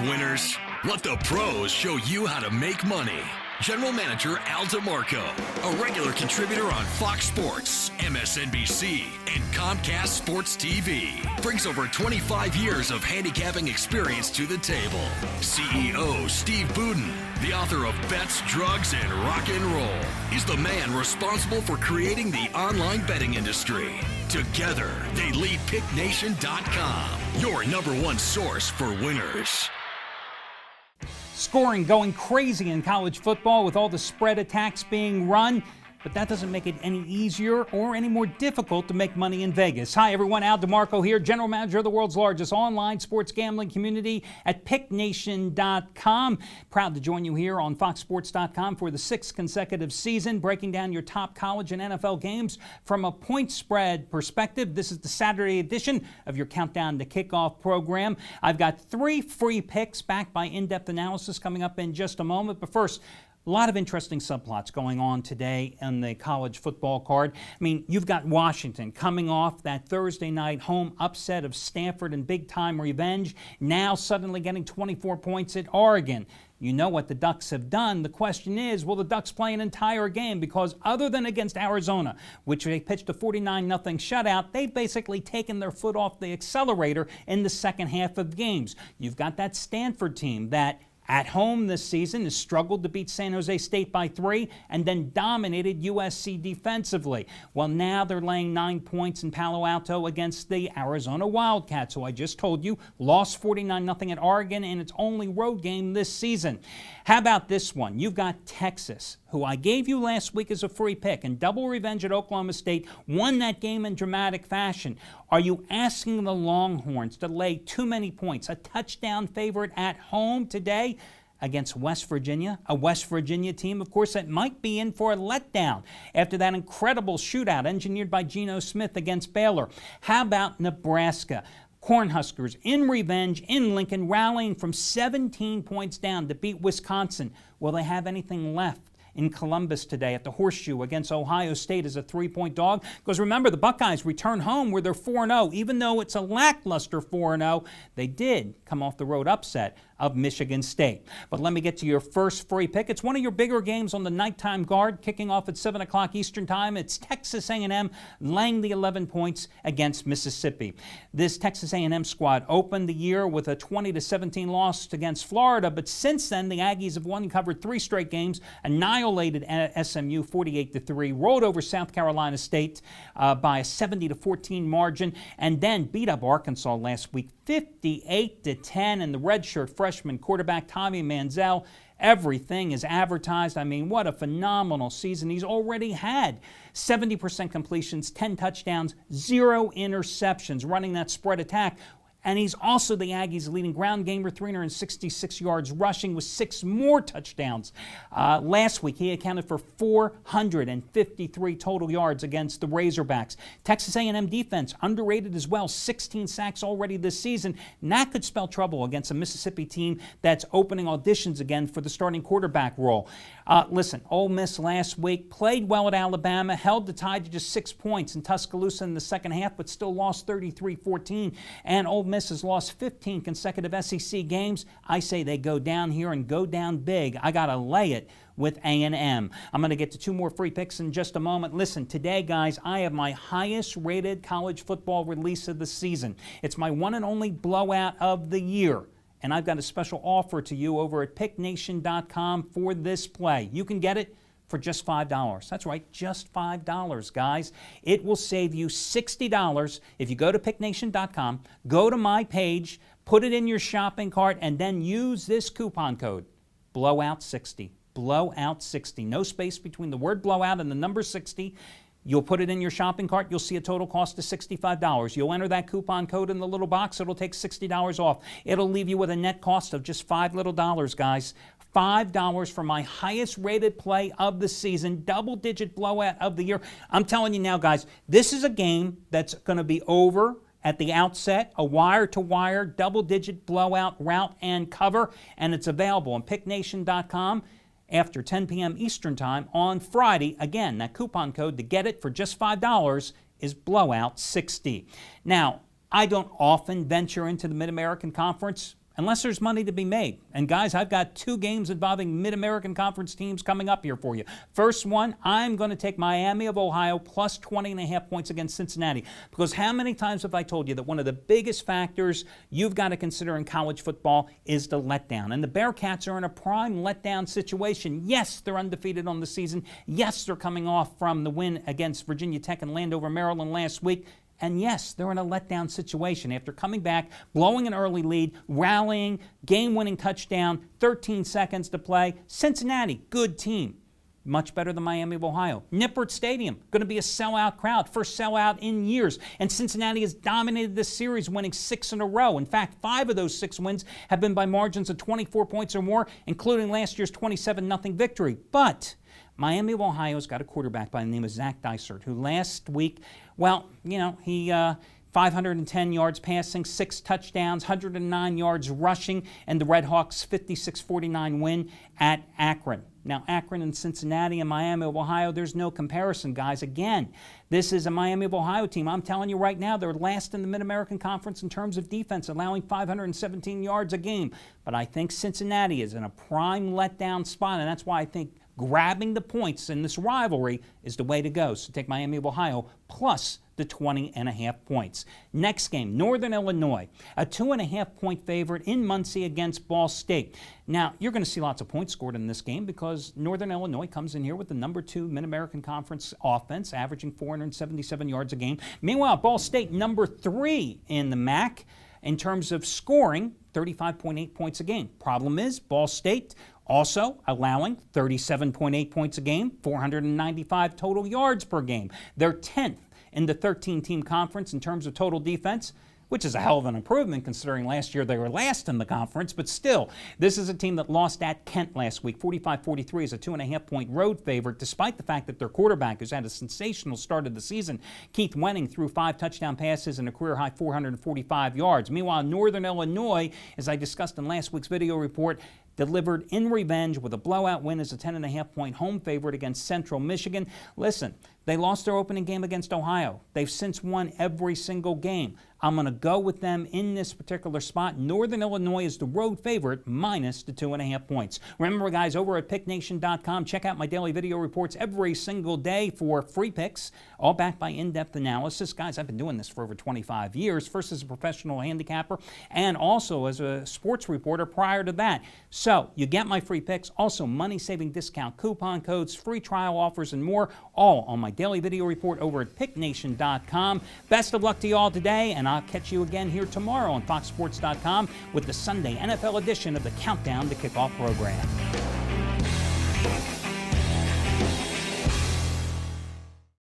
winners. Let the pros show you how to make money. General Manager Al DeMarco, a regular contributor on Fox Sports, MSNBC, and Comcast Sports TV, brings over 25 years of handicapping experience to the table. CEO Steve Budin, the author of Bets, Drugs, and Rock and Roll, is the man responsible for creating the online betting industry. Together, they lead PickNation.com, your number one source for winners. Scoring going crazy in college football with all the spread attacks being run, but that doesn't make it any easier or any more difficult to make money in Vegas. Hi everyone, Al DeMarco here, General Manager of the world's largest online sports gambling community at PickNation.com. Proud to join you here on FoxSports.com for the 6th consecutive season, breaking down your top college and NFL games from a point spread perspective. This is the Saturday edition of your Countdown to Kickoff program. I've got 3 free picks backed by in-depth analysis coming up in just a moment, but first, a lot of interesting subplots going on today on the college football card. I mean, you've got Washington coming off that Thursday night home upset of Stanford and big-time revenge, now suddenly getting 24 points at Oregon. You know what the Ducks have done. The question is, will the Ducks play an entire game? Because other than against Arizona, which they pitched a 49-0 shutout, they've basically taken their foot off the accelerator in the second half of games. You've got that Stanford team that at home this season has struggled to beat San Jose State by 3 and then dominated USC defensively. Well, now they're laying 9 points in Palo Alto against the Arizona Wildcats, who I just told you lost 49-0 at Oregon in its only road game this season. How about this one? You've got Texas, who I gave you last week as a free pick, and double revenge at Oklahoma State, won that game in dramatic fashion. Are you asking the Longhorns to lay too many points? A touchdown favorite at home today against West Virginia, a West Virginia team, of course, that might be in for a letdown after that incredible shootout engineered by Geno Smith against Baylor. How about Nebraska? Cornhuskers in revenge in Lincoln, rallying from 17 points down to beat Wisconsin. Will they have anything left in Columbus today at the Horseshoe against Ohio State as a 3-point dog? Because remember, the Buckeyes return home where they're 4-0. Even though it's a lackluster 4-0, they did come off the road upset of Michigan State. But let me get to your first free pick. It's one of your bigger games on the nighttime guard, kicking off at 7 o'clock Eastern Time. It's Texas A&M laying the 11 points against Mississippi. This Texas A&M squad opened the year with a 20-17 loss against Florida, but since then the Aggies have won and covered 3 straight games, annihilated SMU 48-3, rolled over South Carolina State by a 70-14 margin, and then beat up Arkansas last week 58-10, and the redshirt freshman quarterback Tommy Manziel, everything is advertised. I mean, what a phenomenal season. He's already had 70% completions, 10 touchdowns, 0 interceptions, running that spread attack. And he's also the Aggies' leading ground gamer, 366 yards rushing with 6 more touchdowns. Last week, he accounted for 453 total yards against the Razorbacks. Texas A&M defense, underrated as well, 16 sacks already this season. And that could spell trouble against a Mississippi team that's opening auditions again for the starting quarterback role. Listen, Ole Miss last week played well at Alabama, held the Tide to just 6 points in Tuscaloosa in the second half, but still lost 33-14. And Ole Miss has lost 15 consecutive SEC games. I say they go down here and go down big. I got to lay it with A&M. I'm going to get to 2 more free picks in just a moment. Listen, today, guys, I have my highest rated college football release of the season. It's my one and only blowout of the year. And I've got a special offer to you over at PickNation.com for this play. You can get it for just $5. That's right, just $5, guys. It will save you $60 if you go to PickNation.com, go to my page, put it in your shopping cart, and then use this coupon code, Blowout60. Blowout60. No space between the word blowout and the number 60. You'll put it in your shopping cart. You'll see a total cost of $65. You'll enter that coupon code in the little box. It'll take $60 off. It'll leave you with a net cost of just $5 little, guys. $5 for my highest rated play of the season, double-digit blowout of the year. I'm telling you now, guys, this is a game that's going to be over at the outset, a wire-to-wire, double-digit blowout route and cover, and it's available on PickNation.com after 10 p.m. Eastern Time on Friday. Again, that coupon code to get it for just $5 is Blowout60. Now, I don't often venture into the Mid-American Conference unless there's money to be made. And guys, I've got 2 games involving Mid-American Conference teams coming up here for you. First one, I'm going to take Miami of Ohio plus 20.5 points against Cincinnati. Because how many times have I told you that one of the biggest factors you've got to consider in college football is the letdown? And the Bearcats are in a prime letdown situation. Yes, they're undefeated on the season. Yes, they're coming off from the win against Virginia Tech and Landover, Maryland last week. And yes, they're in a letdown situation after coming back, blowing an early lead, rallying, game-winning touchdown, 13 seconds to play. Cincinnati, good team. Much better than Miami of Ohio. Nippert Stadium, going to be a sellout crowd, first sellout in years. And Cincinnati has dominated this series, winning 6 in a row. In fact, 5 of those 6 wins have been by margins of 24 points or more, including last year's 27-0 victory. But Miami of Ohio's got a quarterback by the name of Zach Dysert, who last week, he 510 yards passing, 6 touchdowns, 109 yards rushing, and the Redhawks' 56-49 win at Akron. Now, Akron and Cincinnati and Miami of Ohio, there's no comparison, guys. Again, this is a Miami of Ohio team. I'm telling you right now, they're last in the Mid-American Conference in terms of defense, allowing 517 yards a game. But I think Cincinnati is in a prime letdown spot, and that's why I think grabbing the points in this rivalry is the way to go. So take Miami of Ohio plus the 20.5 points. Next game, Northern Illinois, a 2.5-point favorite in Muncie against Ball State. Now, you're going to see lots of points scored in this game because Northern Illinois comes in here with the number 2 Mid-American Conference offense, averaging 477 yards a game. Meanwhile, Ball State, number 3 in the MAC in terms of scoring, 35.8 points a game. Problem is, Ball State also allowing 37.8 points a game, 495 total yards per game. They're 10th in the 13-team conference in terms of total defense, which is a hell of an improvement considering last year they were last in the conference. But still, this is a team that lost at Kent last week. 45-43 is a 2.5-point road favorite, despite the fact that their quarterback, who's had a sensational start of the season, Keith Wenning, threw 5 touchdown passes and a career-high 445 yards. Meanwhile, Northern Illinois, as I discussed in last week's video report, delivered in revenge with a blowout win as a 10.5-point home favorite against Central Michigan. Listen, they lost their opening game against Ohio. They've since won every single game. I'm going to go with them in this particular spot. Northern Illinois is the road favorite, minus the 2.5 points. Remember, guys, over at picknation.com, check out my daily video reports every single day for free picks, all backed by in-depth analysis. Guys, I've been doing this for over 25 years, first as a professional handicapper and also as a sports reporter prior to that. So you get my free picks, also money-saving discount coupon codes, free trial offers, and more, all on my daily video report over at picknation.com. Best of luck to you all today, and I'll catch you again here tomorrow on foxsports.com with the Sunday NFL edition of the Countdown to Kickoff program.